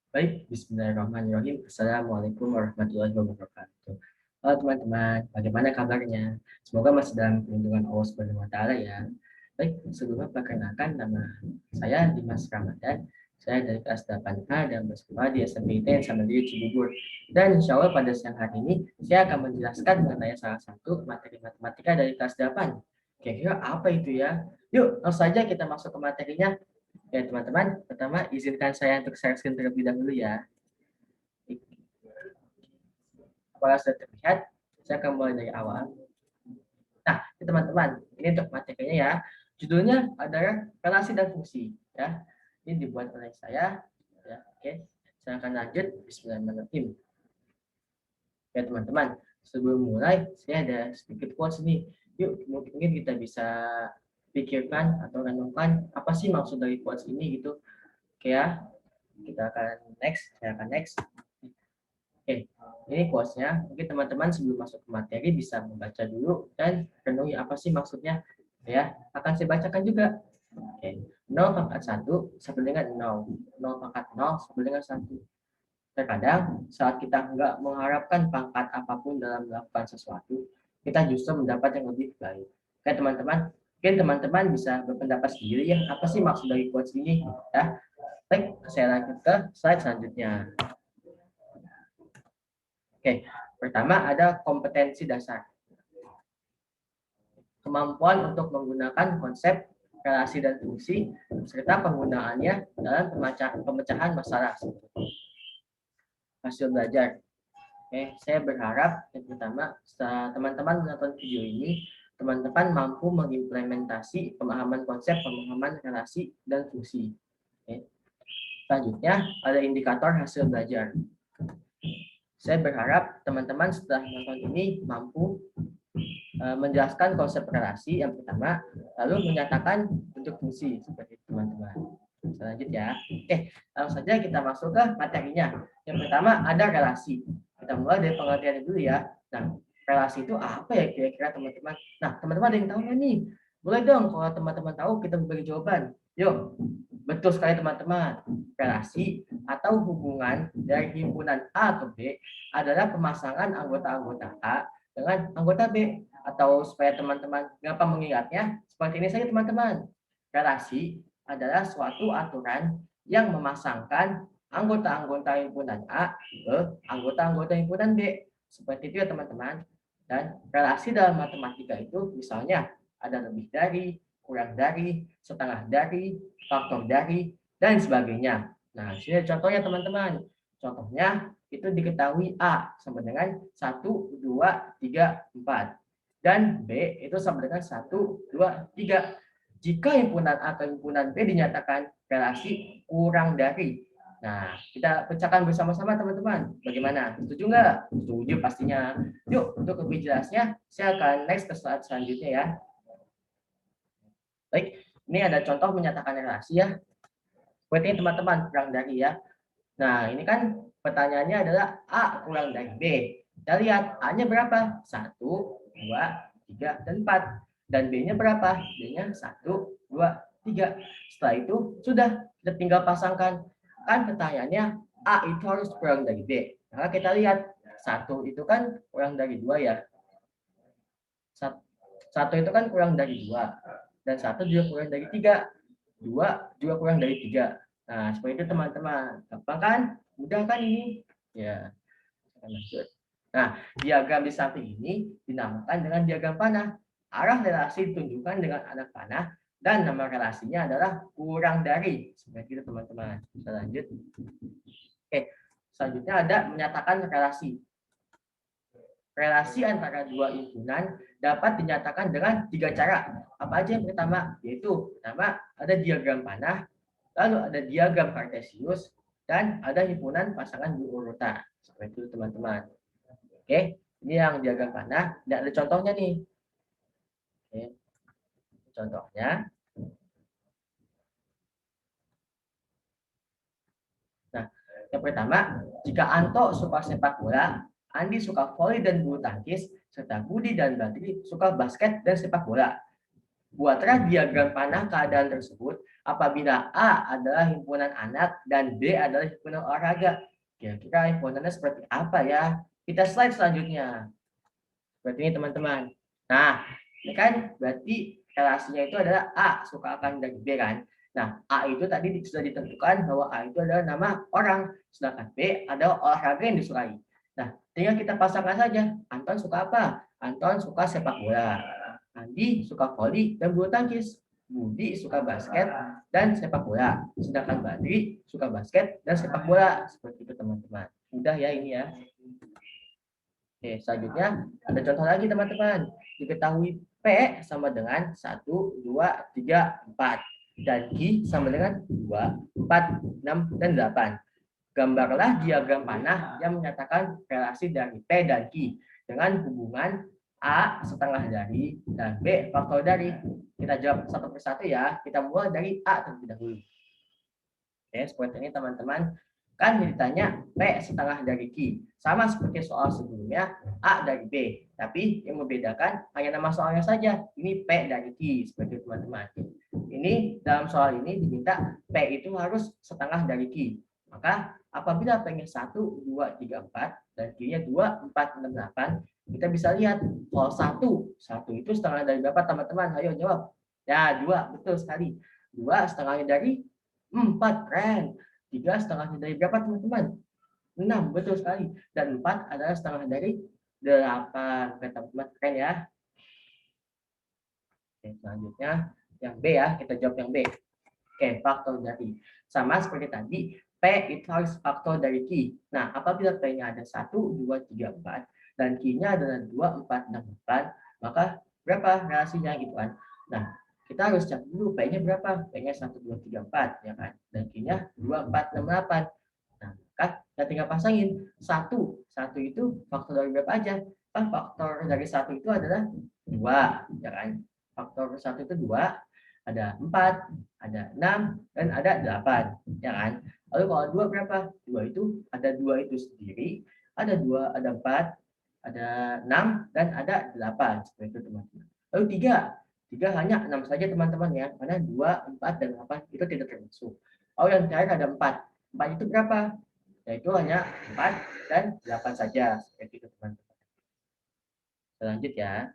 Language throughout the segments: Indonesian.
Baik, Bismillahirrahmanirrahim. Assalamualaikum warahmatullahi wabarakatuh. Halo teman-teman, bagaimana kabarnya? Semoga masih dalam perlindungan Allah Subhanahu wa Ta'ala ya. Baik, sebelumnya perkenalkan nama saya Dimas Ramadan. Saya dari kelas 8A dan bersekolah di SMP ITN Samandiri Cibubur. Dan insya Allah pada siang hari ini saya akan menjelaskan mengenai salah satu materi matematika dari kelas 8. Kira-kira apa itu ya? Yuk, langsung saja kita masuk ke materinya. Ya teman-teman, pertama izinkan saya untuk share screen terlebih dahulu ya. Apakah sudah terlihat? Saya akan mulai dari awal. Nah, teman-teman, ini untuk materinya ya. Judulnya adalah relasi dan fungsi. Ya, ini dibuat oleh saya. Ya, oke. Saya akan lanjut. Bismillahirrahmanirrahim. Ya teman-teman, sebelum mulai, saya ada sedikit quotes nih. Yuk, mungkin kita bisa pikirkan atau renungkan apa sih maksud dari quotes ini gitu. Oke ya, kita akan next. Saya akan next. Oke, ini quotes-nya. Mungkin teman-teman sebelum masuk ke materi bisa membaca dulu dan renungi apa sih maksudnya. Ya, akan saya bacakan juga. Oke, 0 pangkat 1 sama dengan 0. 0 pangkat 0 sama dengan 1. Terkadang saat kita nggak mengharapkan pangkat apapun dalam melakukan sesuatu, kita justru mendapat yang lebih baik. Oke teman-teman, mungkin teman-teman bisa berpendapat sendiri ya, apa sih maksud dari quotes ini? Ya, baik, saya lanjut ke slide selanjutnya. Oke, pertama ada kompetensi dasar. Kemampuan untuk menggunakan konsep relasi dan fungsi serta penggunaannya dalam pemecahan masalah. Hasil belajar. Oke, saya berharap yang pertama setelah teman-teman menonton video ini, teman-teman mampu mengimplementasi pemahaman konsep, pemahaman relasi dan fungsi. Oke. Selanjutnya ada indikator hasil belajar. Saya berharap teman-teman setelah menonton ini mampu menjelaskan konsep relasi yang pertama, lalu menyatakan bentuk fungsi seperti teman-teman. Selanjutnya, ya. Oke, langsung saja kita masuk ke materinya. Yang pertama ada relasi. Kita mulai dari pengertian dulu ya. Nah, relasi itu apa ya kira-kira teman-teman? Nah, teman-teman ada yang tahu nggak nih? Boleh dong kalau teman-teman tahu kita berbagi jawaban. Yuk, betul sekali teman-teman. Relasi atau hubungan dari himpunan A ke B adalah pemasangan anggota-anggota A dengan anggota B. Atau supaya teman-teman gampang mengingatnya, seperti ini saja teman-teman. Relasi adalah suatu aturan yang memasangkan anggota-anggota himpunan A ke anggota-anggota himpunan B. Seperti itu ya teman-teman. Dan relasi dalam matematika itu misalnya ada lebih dari, kurang dari, setengah dari, faktor dari, dan sebagainya. Nah, sini contohnya teman-teman. Contohnya itu diketahui A sama dengan 1, 2, 3, 4 dan B itu sama dengan 1, 2, 3. Jika himpunan A ke himpunan B dinyatakan relasi kurang dari. Nah, kita pecahkan bersama-sama teman-teman. Bagaimana? Setuju nggak? Setuju pastinya. Yuk, untuk lebih jelasnya, saya akan next ke slide selanjutnya ya. Baik, ini ada contoh menyatakan relasi ya. Seperti ini teman-teman, kurang dari ya. Nah, ini kan pertanyaannya adalah A kurang dari B. Kita lihat A-nya berapa? 1, 2, 3, dan 4. Dan B-nya berapa? B-nya 1, 2, 3. Setelah itu sudah kita tinggal pasangkan. Kan pertanyaannya A itu harus kurang dari B. Maka kita lihat 1 itu kan kurang dari 2 ya. 1 itu kan kurang dari 2. Dan 1 juga kurang dari 3. 2 juga kurang dari 3. Nah, seperti itu teman-teman. Gampang kan? Mudah kan ini? Ya, lanjut. Nah, diagram di samping ini dinamakan dengan diagram panah. Arah relasi ditunjukkan dengan anak panah dan nama relasinya adalah kurang dari. Seperti itu teman-teman. Kita lanjut. Oke, selanjutnya ada menyatakan relasi. Relasi antara dua himpunan dapat dinyatakan dengan 3 cara. Apa aja yang pertama? Yaitu pertama ada diagram panah, lalu ada diagram kartesius, dan ada himpunan pasangan berurutan. Seperti itu teman-teman. Oke, ini yang diagram panah. Dan ada contohnya nih. Oke, contohnya. Nah, yang pertama, jika Anto suka sepak bola, Andi suka voli dan bulu tangkis, serta Budi dan Badri suka basket dan sepak bola. Buatlah diagram panah keadaan tersebut apabila A adalah himpunan anak dan B adalah himpunan olahraga. Kira-kira himpunannya seperti apa ya? Kita slide selanjutnya. Seperti ini teman-teman. Nah, ini kan berarti relasinya itu adalah A suka akan dari B kan. Nah, A itu tadi sudah ditentukan bahwa A itu adalah nama orang, sedangkan B adalah olahraga yang disukai. Nah, tinggal kita pasangkan saja. Anton suka apa? Anton suka sepak bola. Andi suka voli dan bulu tangkis. Budi suka basket dan sepak bola. Sedangkan Badri suka basket dan sepak bola. Seperti itu teman-teman. Mudah ya ini ya. Oke, selanjutnya ada contoh lagi teman-teman. Diketahui P sama dengan 1, 2, 3, 4. Dan Q sama dengan 2, 4, 6, dan 8. Gambarlah diagram panah yang menyatakan relasi dari P dan Q dengan hubungan A setengah dari dan B faktor dari. Kita jawab satu persatu ya. Kita mulai dari A terlebih dahulu. Oke, seperti ini teman-teman. Kan ditanya P setengah dari Q. Sama seperti soal sebelumnya, A dari B. Tapi yang membedakan hanya nama soalnya saja. Ini P dari Q. Seperti itu teman-teman. Ini dalam soal ini diminta P itu harus setengah dari Q. Maka apabila P-nya 1, 2, 3, 4, dan Q-nya 2, 4, 6, 8, kita bisa lihat kalau 1 itu setengah dari berapa teman-teman? Ayo jawab. Ya, 2, betul sekali. 2 setengahnya dari 4, keren. 3 setengahnya dari berapa teman-teman? 6, betul sekali. Dan 4 adalah setengah dari 8. Oke, teman-teman, keren ya. Oke, selanjutnya yang B ya, kita jawab yang B. Oke, faktor dari. Sama seperti tadi, P itu harus faktor dari Q. Nah, apabila P-nya ada 1, 2, 3, 4, dan Q-nya adalah 2, 4, 6, 8, maka berapa relasinya gitu kan. Nah, kita harus cek dulu P-nya berapa. P-nya 1, 2, 3, 4, ya kan. Dan Q-nya 2, 4, 6, 8. Nah, kan kita tinggal pasangin. 1 itu faktor dari berapa aja? Kan faktor dari 1 itu adalah 2, ya kan. Faktor 1 itu 2, ada 4, ada 6, dan ada 8, ya kan? Lalu kalau 2 berapa? 2 itu ada 2 itu sendiri, ada 2, ada 4, ada 6, dan ada 8. Seperti itu teman-teman. Lalu 3 hanya 6 saja teman-teman ya, karena 2, 4, dan 8 itu tidak termasuk. Oh, yang terakhir ada 4. 4 itu berapa? Yaitu hanya 4 dan 8 saja. Seperti itu teman-teman. Lanjut ya.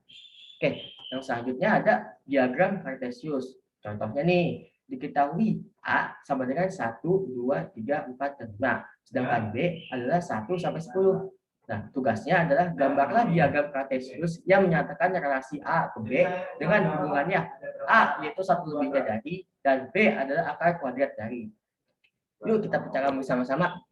Oke, yang selanjutnya ada diagram Cartesius. Contohnya nih, diketahui A sama dengan 1, 2, 3, 4, dan 5. Sedangkan B adalah 1 sampai 10. Nah, tugasnya adalah gambarlah diagram Cartesius yang menyatakan relasi A ke B dengan hubungannya A yaitu 1 lebihnya dari dan B adalah akar kuadrat dari. Yuk kita pecahkan bersama-sama.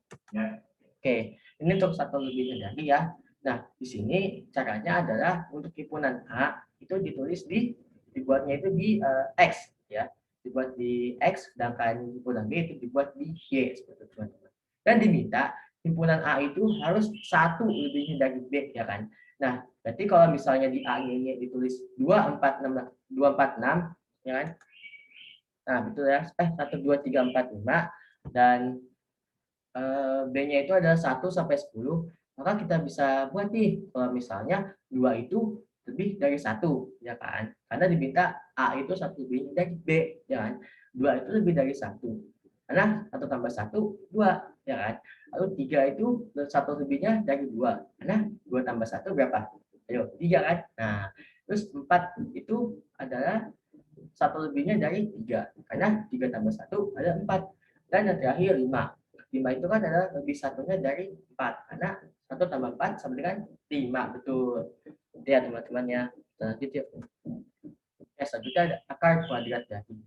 Oke, ini untuk 1 lebihnya dari ya. Nah, di sini caranya adalah untuk himpunan A itu dibuatnya itu di X ya. Dibuat di X, sedangkan himpunan B itu dibuat di Y seperti itu teman-teman. Dan diminta himpunan A itu harus 1 lebihnya dari B ya kan. Nah, berarti kalau misalnya di A-nya ditulis 2, 4, 6, 2, 4, 6 ya kan. Nah, betul ya. 1, 2, 3, 4, 5 dan B-nya itu adalah 1 sampai 10, maka kita bisa buat nih kalau misalnya 2 itu lebih dari 1, ya kan? Karena diminta A itu 1 lebih dari B, ya kan? 2 itu lebih dari 1. Karena 1 tambah 1, 2, ya kan? Lalu 3 itu 1 lebihnya dari 2. Karena 2 tambah 1 berapa? Ayo, 3 kan? Nah, terus 4 itu adalah 1 lebihnya dari 3. Karena 3 tambah 1 adalah 4. Dan yang terakhir 5. 5 itu kan adalah lebih satunya dari 4. Karena 1 tambah 4 sama dengan 5. Betul. Itu ya teman-teman ya. Lanjut yuk. Selanjutnya ada akar kuadrat dari.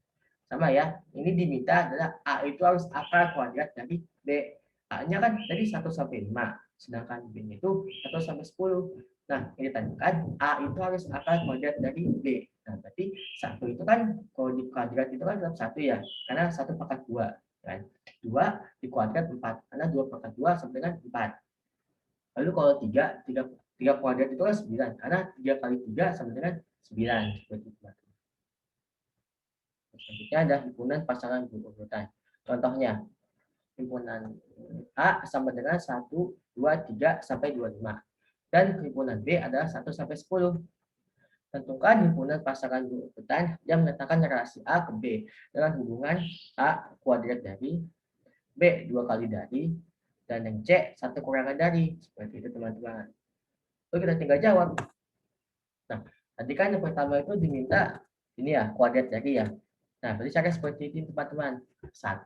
Sama ya. Ini diminta adalah A itu harus akar kuadrat dari B. A-nya kan tadi 1 sampai 5. Sedangkan B itu 1 sampai 10. Nah, ini ditanyakan A itu harus akar kuadrat dari B. Nah, berarti 1 itu kan kalau di kuadrat itu kan tetap 1 ya. Karena 1 pangkat 2. Kan? 2 di kuadrat 4. Karena 2 pangkat 2 sama dengan 4. Lalu kalau 3 kuadrat itu kan 9. Karena 3 kali 3 sama dengan 9. Seperti itu. Selanjutnya ada himpunan pasangan berurutan. Contohnya, himpunan A sama dengan 1, 2, 3, sampai 25. Dan himpunan B adalah 1 sampai 10. Tentukan himpunan pasangan berurutan yang menyatakan relasi A ke B dengan hubungan A kuadrat dari, B 2 kali dari, dan yang C 1 kurangan dari. Seperti itu teman-teman. Lalu kita tinggal jawab. Nah, tadi kan yang pertama itu diminta ini ya, kuadrat dari ya. Nah, berarti cara seperti ini teman-teman. 1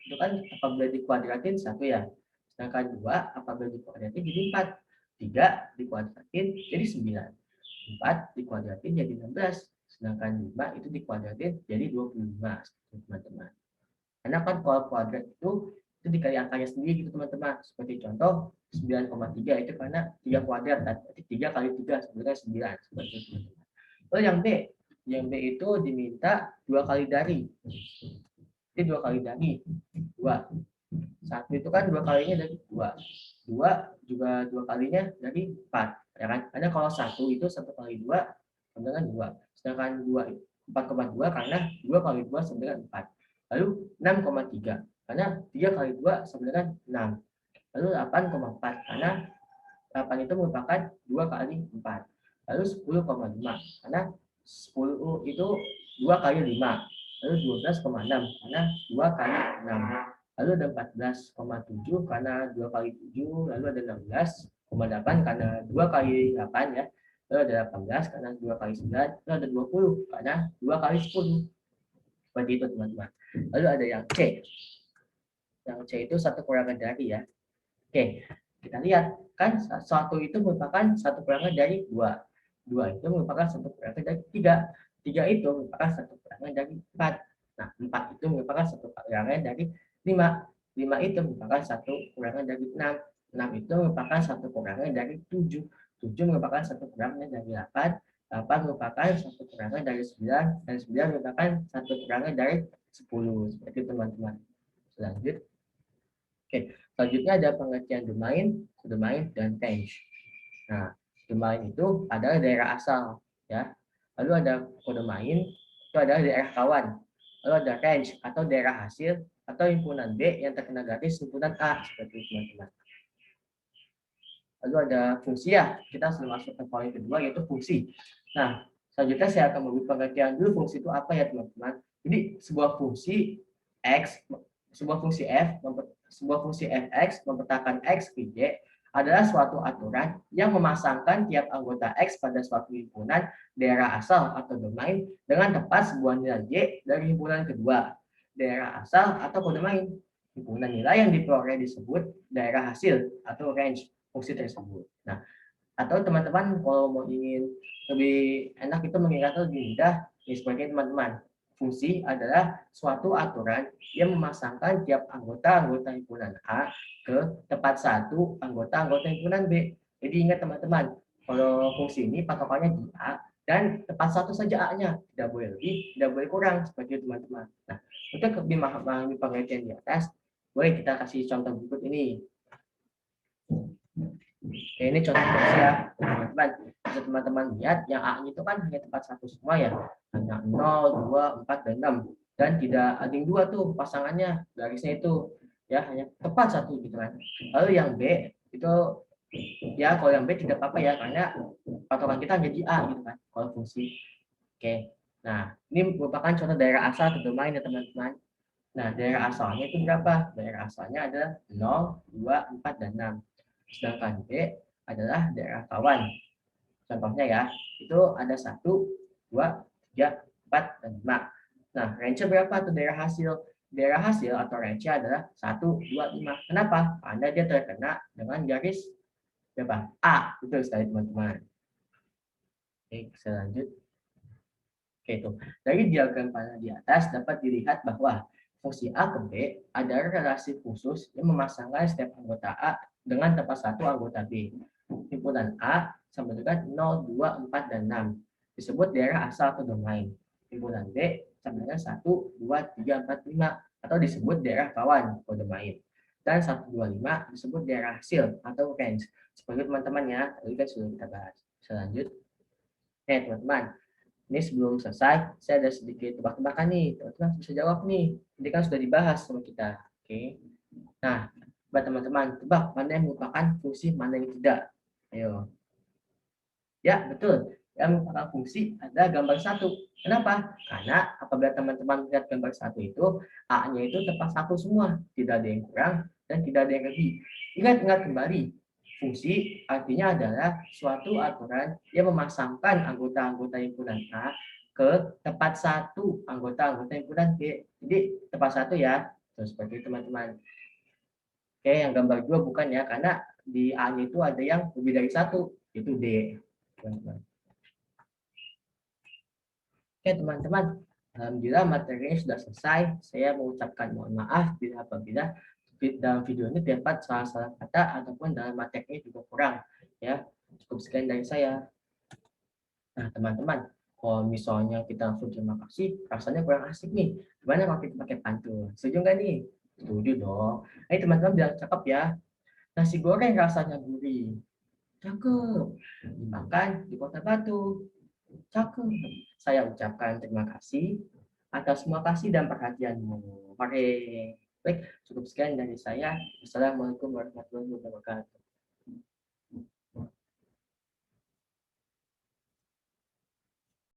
itu kan apabila dikuadratin 1 ya. Sedangkan 2 apabila dikuadratin jadi 4. 3 dikuadratin jadi 9. 4 dikuadratin jadi 16, sedangkan 5 itu dikuadratin jadi 25, teman-teman. Karena kan kalau kuadrat itu dikali angkanya sendiri gitu teman-teman. Seperti contoh 9,3 itu karena 3 kuadrat, berarti 3 kali 3 sebenarnya 9, seperti itu teman-teman. Lalu yang B itu diminta 2 kali dari. Jadi 2 kali dari 2. 1 itu kan 2 kalinya dari 2. 2 juga 2 kalinya dari 4. Ya kan? Karena kalau 1 itu 1 kali 2 sama dengan 2. Sedangkan 2 4,2 karena 2 kali 2 sama dengan 4. Lalu 6,3 karena 3 kali 2 sama dengan 6. Lalu 8,4 karena 8 itu merupakan 2 kali 4. Lalu 10,5 karena 10 itu 2 kali 5. Lalu 12,6 karena 2 kali 6. Lalu ada 14,7 karena 2 kali 7. Lalu ada 16,8 karena 2 kali 8 ya. Lalu ada 18 karena 2 kali 9. Lalu ada 20 karena 2 kali 10. Seperti itu teman-teman. Lalu ada yang C. Yang C itu 1 kurangan dari ya. Oke, kita lihat kan 1 itu merupakan 1 kurangan dari 2. 2 itu merupakan 1 kurangan dari 3. 3 itu merupakan 1 kurangan dari 4. Nah, 4 itu merupakan 1 kurangan dari 5. 5 itu merupakan 1 kurangan dari 6. 6 itu merupakan 1 kurangan dari 7. 7 merupakan 1 kurangan dari 8. 8 merupakan 1 kurangan dari 9. Dan 9 merupakan 1 kurangan dari 10. Seperti itu teman-teman. Lanjut. Oke, selanjutnya ada pengertian domain, dan range. Nah, domain itu adalah daerah asal, ya. Lalu ada kodomain, itu adalah daerah kawan. Lalu ada range atau daerah hasil atau himpunan B yang terkena garis himpunan A, seperti itu teman-teman. Lalu ada fungsi ya, kita sudah masuk ke poin kedua yaitu fungsi. Nah, selanjutnya saya akan memberi pengertian dulu fungsi itu apa ya teman-teman. Jadi sebuah fungsi X, sebuah fungsi F, sebuah fungsi fx memetakan X ke Y adalah suatu aturan yang memasangkan tiap anggota X pada suatu himpunan daerah asal atau domain dengan tepat sebuah nilai Y dari himpunan kedua, daerah asal atau kodomain. Himpunan nilai yang diperoleh disebut daerah hasil atau range fungsi tersebut. Nah, atau teman-teman kalau mau ingin lebih enak itu mengingat lebih mudah, ya sebagai teman-teman. Fungsi adalah suatu aturan yang memasangkan tiap anggota himpunan A ke tempat satu anggota himpunan B. Jadi ingat teman-teman, kalau fungsi ini patokannya di A dan tempat satu saja A-nya, tidak boleh lebih, tidak boleh kurang, seperti itu teman-teman. Nah, untuk lebih memahami pengertian di atas, boleh kita kasih contoh berikut ini. Oke, ini contoh fungsi ya, teman-teman. Bisa teman-teman lihat yang A-nya itu kan hanya tempat satu semua ya. Hanya 0, 2, 4, dan 6. Dan tidak ada yang dua tuh pasangannya, garisnya itu. Ya, hanya tempat satu gitu kan. Lalu yang B, itu ya kalau yang B tidak apa-apa ya, karena patokan kita hanya di A gitu kan, kalau fungsi. Oke, nah ini merupakan contoh daerah asal atau domain ya teman-teman. Nah, daerah asalnya itu berapa? Daerah asalnya adalah 0, 2, 4, dan 6. Sedangkan B adalah daerah kawan. Contohnya ya, itu ada 1, 2, 3, 4, dan 5. Nah, range berapa tuh daerah hasil? Daerah hasil atau range adalah 1, 2, 5. Kenapa? Karena dia terkena dengan garis berapa? A. Betul sekali teman-teman. Oke, saya lanjut. Oke, itu. Dari diagram panel di atas dapat dilihat bahwa fungsi A ke B adalah relasi khusus yang memasangkan setiap anggota A dengan tempat satu anggota B. Himpunan A sama dengan 0, 2, 4, dan 6. Disebut daerah asal atau domain. Himpunan B sama dengan 1, 2, 3, 4, 5. Atau disebut daerah kawan atau domain. Dan 1, 2, 5 disebut daerah hasil atau range. Seperti teman-teman ya, tadi kan sudah kita bahas. Selanjut. Teman-teman. Ini sebelum selesai, saya ada sedikit tebak-tebakan nih. Teman-teman bisa jawab nih. Ini kan sudah dibahas sama kita. Oke. Nah, buat teman-teman, tebak mana yang merupakan fungsi, mana yang tidak. Ayo. Ya, betul. yang merupakan fungsi ada gambar satu. Kenapa? Karena apabila teman-teman melihat gambar satu itu, A-nya itu tepat satu semua, tidak ada yang kurang dan tidak ada yang lebih. Ingat-ingat kembali, fungsi artinya adalah suatu aturan yang memasangkan anggota-anggota himpunan A ke tempat satu anggota-anggota himpunan B. Jadi tempat satu ya, terus seperti teman-teman. Oke, yang gambar dua bukan ya, karena di A-nya itu ada yang lebih dari satu, itu D. Teman-teman. Oke teman-teman, alhamdulillah materinya sudah selesai. Saya mengucapkan mohon maaf bila apabila dalam video ini terdapat salah-salah kata ataupun dalam materinya juga kurang. Ya, cukup sekian dari saya. Nah teman-teman, kalau misalnya kita langsung terima kasih, rasanya kurang asik nih. Gimana kalau kita pakai pantun? Setuju nggak nih? Setuju dong. Ayo teman-teman bilang cakep ya. Nasi goreng rasanya gurih. Cakep. Dimakan di Kota Batu. Cakep. Saya ucapkan terima kasih atas semua kasih dan perhatianmu. Hore. Baik, cukup sekian dari saya. Wassalamualaikum warahmatullahi wabarakatuh.